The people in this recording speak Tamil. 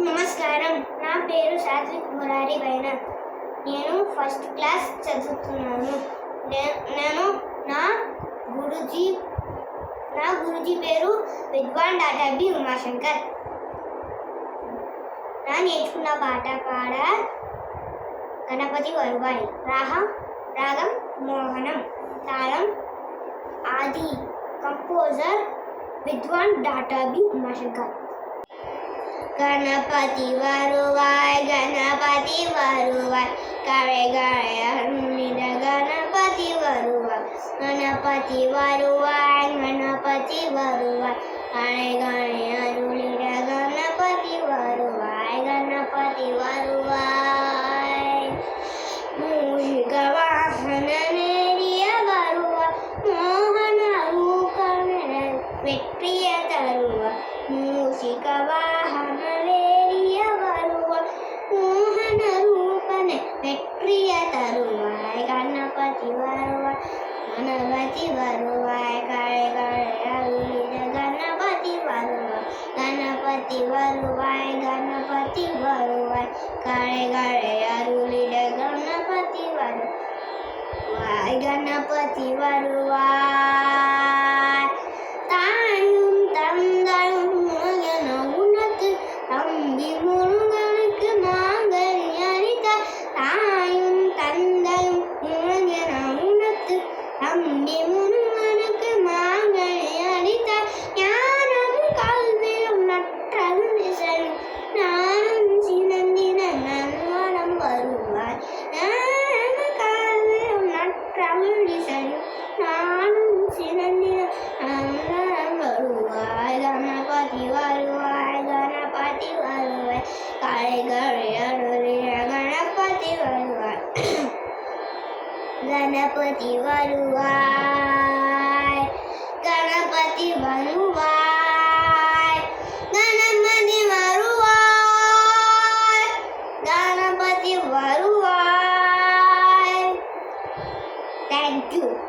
నమస్కారం. నా పేరు సాత్విక్ మురారి వైన. నేను ఫస్ట్ క్లాస్ చదువుతున్నాను. నేను నా గురుజీ పేరు విద్వాన్ డాక్టర్ బి ఉమాశంకర్. నా నేర్చుకున్న పాట గణపతి వరువాయి. రాగం మోహనం. తాళం ఆది. కంపోజర్ విద్వాన్ డాక్టర్ బి ఉమాశంకర్. గణపతి వరువాయ్ గణపతి వరువాయ్ కరే గరే అరుణిద గణపతి వరువాయ్ గణపతి వరువాయ్ గణపతి వరువాయ్ కరే గరే అరుణిద గణపతి వరువాయ్ గణపతి వరువాయ్ మూషిక వాహన నేరియ వరువాయ్ మోహన రూపన వెట్రియ తరువాయ్ మూషిక వాహన வெற்றிய தருவாய் கணபதி வருவாய் கணபதி வருவாய் கரை கரை அருளிட கணபதி வருவாய் கணபதி வருவாய் கணபதி வருவாய் கரை கரை அருளிட கணபதி வருவாய் கணபதி வருவாய் தாயும் தந்தையும் முருகன உனக்கு தம்பி முருகனுக்கு மாங்கனி அளித்தார் தாயும் தந்தையும் முருகன உனக்கு தம்பி முருகனுக்கு மாங்கனி அளித்தார் ஞானமும் கல்வியும் நற்றலும் இசையும் நானும் சினந்தின நல்வனம் வருவாய் ஞானமும் கல்வியும் நற்றலும் இசையும் நானும் சினந்தின நல்வனம் வருவாய் கணபதி வருவாய் கணபதி வருவாய் கரை கரை அருளிட கணபதி வருவாய் கணபதி வருவாய் கணபதி வருவாய் கணபதி வருவாய் கணபதி வருவாய். Thank you.